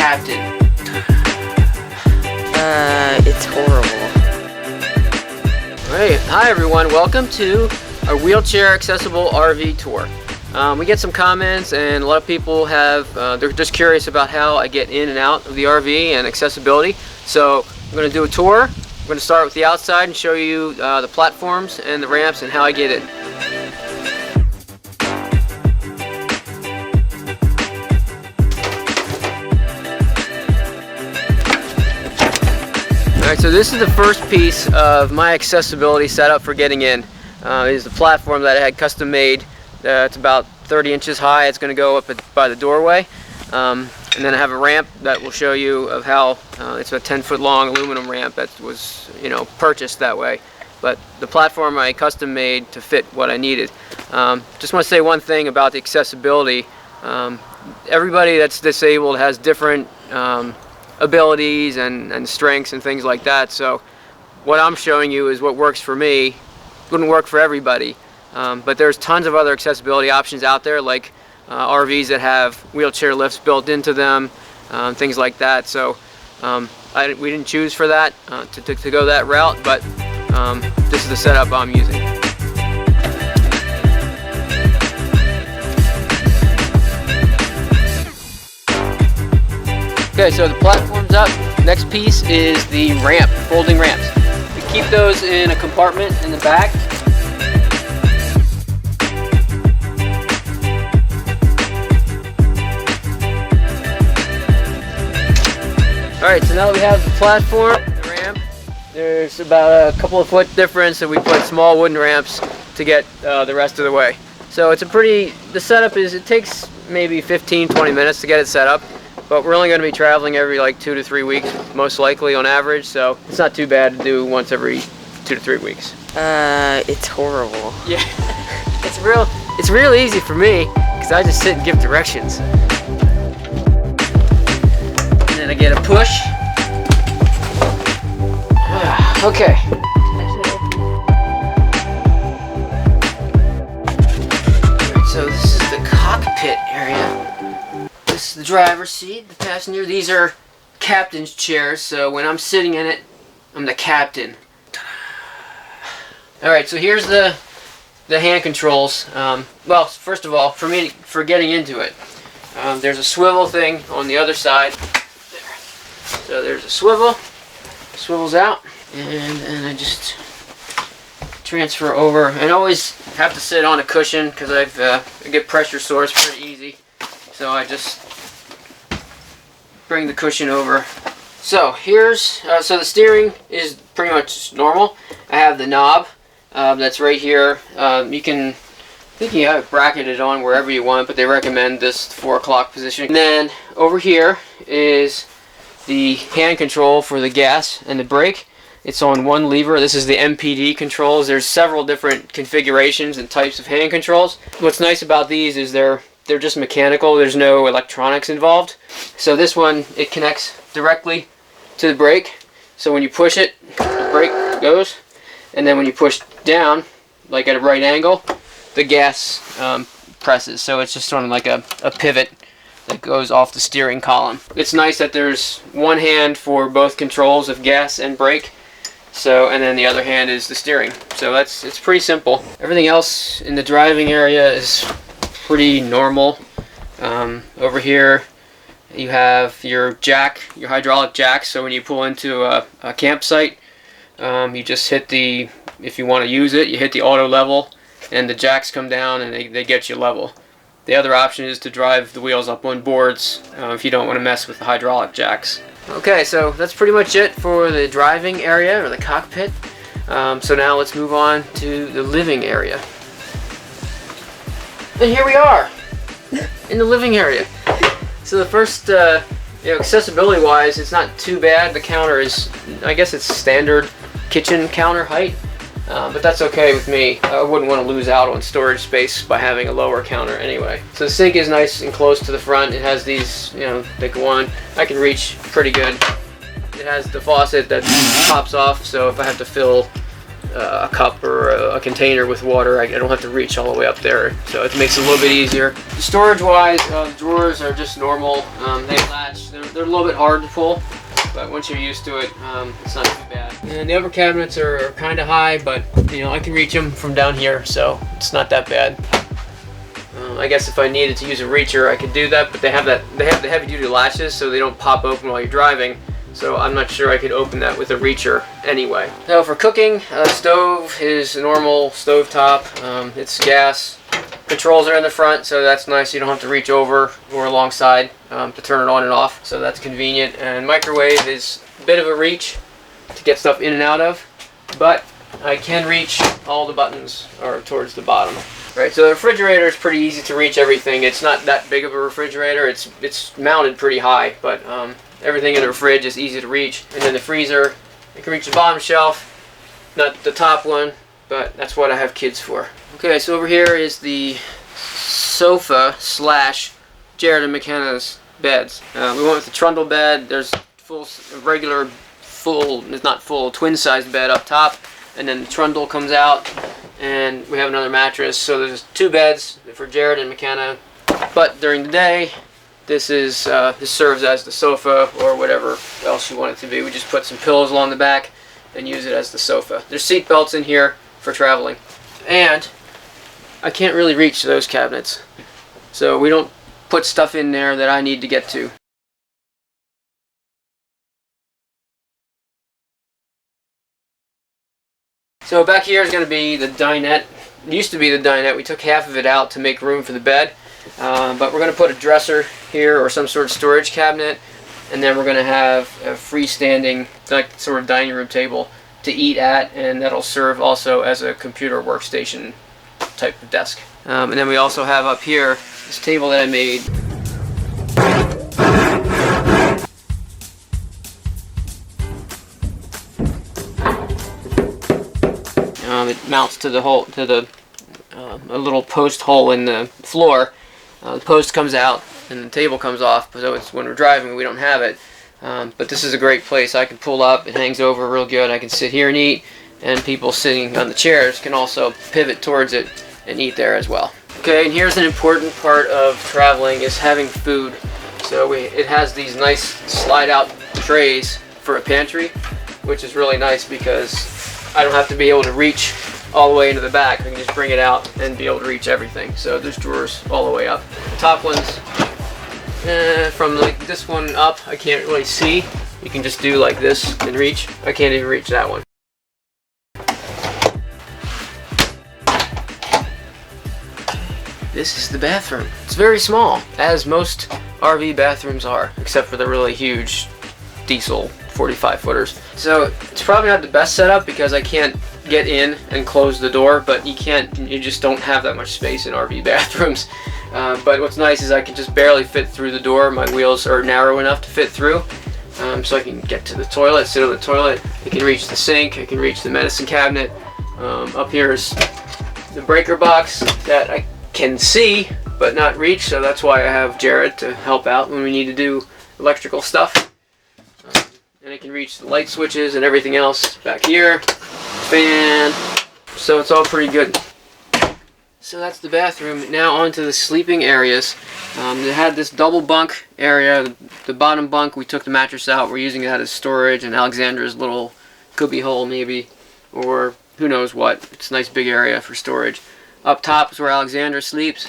captain. It's horrible. Alright, hi everyone, welcome to our wheelchair accessible RV tour. We get some comments and a lot of people have, they're just curious about how I get in and out of the RV and accessibility. So I'm going to do a tour. I'm going to start with the outside and show you the platforms and the ramps and how I get in. Alright, so this is the first piece of my accessibility setup for getting in. Is the platform that I had custom made. It's about 30 inches high. It's going to go up by the doorway. And then I have a ramp that will show you of how it's a 10-foot long aluminum ramp that was, purchased that way. But the platform I custom made to fit what I needed. Just want to say one thing about the accessibility. Everybody that's disabled has different abilities and strengths and things like that. So what I'm showing you is what works for me. Wouldn't work for everybody. But there's tons of other accessibility options out there, like RVs that have wheelchair lifts built into them, things like that. So we didn't choose for that to go that route, but this is the setup I'm using. Okay, so the platform's up. Next piece is the ramp, folding ramps. We keep those in a compartment in the back. Alright, so now that we have the platform, the ramp, there's about a couple of foot difference, and we put small wooden ramps to get the rest of the way. So it's the setup is, it takes maybe 15-20 minutes to get it set up, but we're only going to be traveling every like 2 to 3 weeks, most likely on average, so it's not too bad to do once every 2 to 3 weeks. It's horrible. Yeah, it's real easy for me, because I just sit and give directions. And I get a push. Okay. Alright, so this is the cockpit area. This is the driver's seat, the passenger. These are captain's chairs, so when I'm sitting in it, I'm the captain. Alright, so here's the hand controls. Well, first of all, for getting into it, there's a swivel thing on the other side. So there's a swivel, swivels out, and I just transfer over. And always have to sit on a cushion because I get pressure sores pretty easy. So I just bring the cushion over. So here's, so the steering is pretty much normal. I have the knob that's right here. I think you have it bracketed on wherever you want, but they recommend this 4 o'clock position. And then over here is the hand control for the gas and the brake. It's on one lever. This is the MPD controls. There's several different configurations and types of hand controls. What's nice about these is they're just mechanical. There's no electronics involved. So this one, it connects directly to the brake. So when you push it, the brake goes. And then when you push down, like at a right angle, the gas presses. So it's just sort of like a pivot that goes off the steering column. It's nice that there's one hand for both controls of gas and brake. So, and then the other hand is the steering. So it's pretty simple. Everything else in the driving area is pretty normal. Over here you have your jack, your hydraulic jack. So when you pull into a campsite, you just hit if you want to use it, you hit the auto level and the jacks come down and they get you level. The other option is to drive the wheels up on boards if you don't want to mess with the hydraulic jacks. Okay, so that's pretty much it for the driving area or the cockpit. So now let's move on to the living area. And here we are in the living area. So the first, accessibility wise, it's not too bad. The counter is, I guess it's standard kitchen counter height. But that's okay with me. I wouldn't want to lose out on storage space by having a lower counter anyway. So the sink is nice and close to the front. It has these, they go on. I can reach pretty good. It has the faucet that pops off, so if I have to fill a cup or a container with water. I don't have to reach all the way up there, so it makes it a little bit easier. Storage-wise, the drawers are just normal. They latch. They're a little bit hard to pull, but once you're used to it, it's not too bad. And the upper cabinets are kind of high, but I can reach them from down here, so it's not that bad. I guess if I needed to use a reacher, I could do that, but they have the heavy-duty latches, so they don't pop open while you're driving. So I'm not sure I could open that with a reacher anyway. Now for cooking, stove is a normal stove top. It's gas. Controls are in the front, so that's nice. You don't have to reach over or alongside to turn it on and off, so that's convenient. And microwave is a bit of a reach to get stuff in and out of, but I can reach all the buttons are towards the bottom. Right, so the refrigerator is pretty easy to reach everything. It's not that big of a refrigerator. It's mounted pretty high, but everything in the fridge is easy to reach. And then the freezer, you can reach the bottom shelf, not the top one, but that's what I have kids for. Okay, so over here is the sofa / Jarod and Makenna's beds. We went with the trundle bed. There's twin-sized bed up top, and then the trundle comes out, and we have another mattress. So there's 2 beds for Jarod and Makenna, but during the day, this serves as the sofa or whatever else you want it to be. We just put some pillows along the back and use it as the sofa. There's seat belts in here for traveling. And I can't really reach those cabinets, so we don't put stuff in there that I need to get to. So back here is going to be the dinette. It used to be the dinette. We took half of it out to make room for the bed. But we're going to put a dresser here or some sort of storage cabinet, and then we're going to have a freestanding sort of dining room table to eat at, and that'll serve also as a computer workstation type of desk. And then we also have up here this table that I made. It mounts to a little post hole in the floor. The post comes out and the table comes off, so when we're driving we don't have it. But this is a great place. I can pull up, it hangs over real good. I can sit here and eat, and people sitting on the chairs can also pivot towards it and eat there as well. Okay, and here's an important part of traveling is having food. So it has these nice slide out trays for a pantry, which is really nice because I don't have to be able to reach all the way into the back. I can just bring it out and be able to reach everything. So there's drawers all the way up. The top ones, from like this one up, I can't really see. You can just do like this and reach. I can't even reach that one. This is the bathroom. It's very small, as most RV bathrooms are, except for the really huge diesel 45-footers. So it's probably not the best setup because I can't get in and close the door, but you just don't have that much space in RV bathrooms. But what's nice is I can just barely fit through the door. My wheels are narrow enough to fit through, so I can get to the toilet, sit on the toilet. I can reach the sink, I can reach the medicine cabinet. Up here is the breaker box that I can see but not reach, so that's why I have Jarod to help out when we need to do electrical stuff. And I can reach the light switches and everything else back here. Fan. So it's all pretty good. So that's the bathroom. Now onto the sleeping areas. They had this double bunk area. The bottom bunk, we took the mattress out. We're using that as storage, and Alexandra's little cubby hole maybe, or who knows what. It's a nice big area for storage. Up top is where Alexandra sleeps.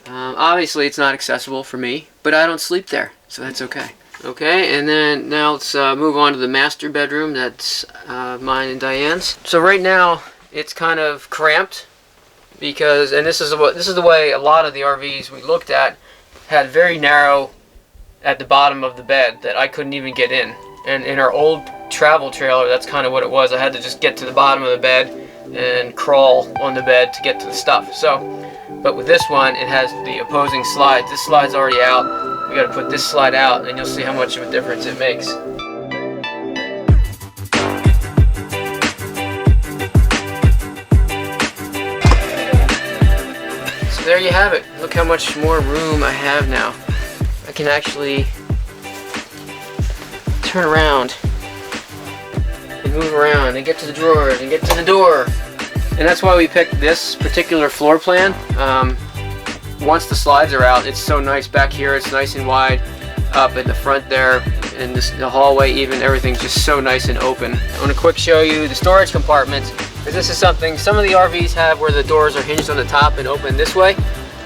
Obviously it's not accessible for me, but I don't sleep there, so that's okay. Okay, and then now let's move on to the master bedroom. That's mine and Diane's. So right now it's kind of cramped because, and this is the way a lot of the RVs we looked at had very narrow at the bottom of the bed that I couldn't even get in. And in our old travel trailer, that's kind of what it was. I had to just get to the bottom of the bed and crawl on the bed to get to the stuff. So, but with this one, it has the opposing slides. This slide's already out. We got to put this slide out, and you'll see how much of a difference it makes. So there you have it. Look how much more room I have now. I can actually turn around and move around and get to the drawers and get to the door. And that's why we picked this particular floor plan. Once the slides are out, it's so nice back here. It's nice and wide up in the front there, and the hallway even, everything's just so nice and open. I want to quick show you the storage compartments, because this is something some of the RVs have where the doors are hinged on the top and open this way.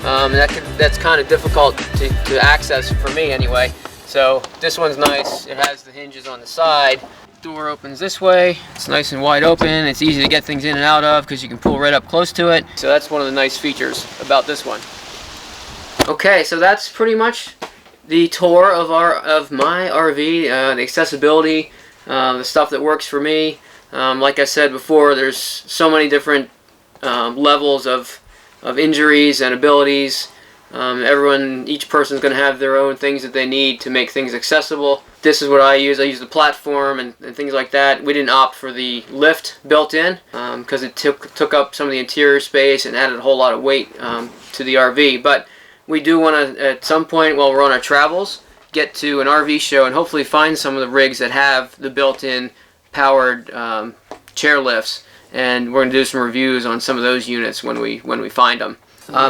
That's kind of difficult to access for me anyway. So this one's nice. It has the hinges on the side. Door opens this way. It's nice and wide open. It's easy to get things in and out of because you can pull right up close to it. So that's one of the nice features about this one. Okay, so that's pretty much the tour of my RV, the accessibility, the stuff that works for me. Like I said before, there's so many different levels of injuries and abilities. Each person's going to have their own things that they need to make things accessible. This is what I use. I use the platform and things like that. We didn't opt for the lift built in because it took up some of the interior space and added a whole lot of weight to the RV. But we do want to, at some point while we're on our travels, get to an RV show and hopefully find some of the rigs that have the built-in powered chair lifts. And we're going to do some reviews on some of those units when we find them.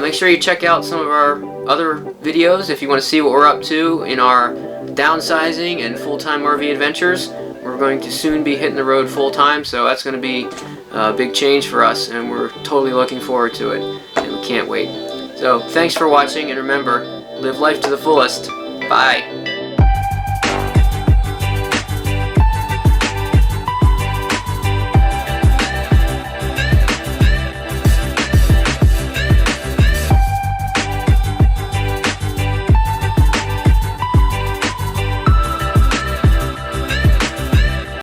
Make sure you check out some of our other videos if you want to see what we're up to in our downsizing and full-time RV adventures. We're going to soon be hitting the road full-time, so that's going to be a big change for us, and we're totally looking forward to it, and we can't wait. So thanks for watching, and remember, live life to the fullest. Bye.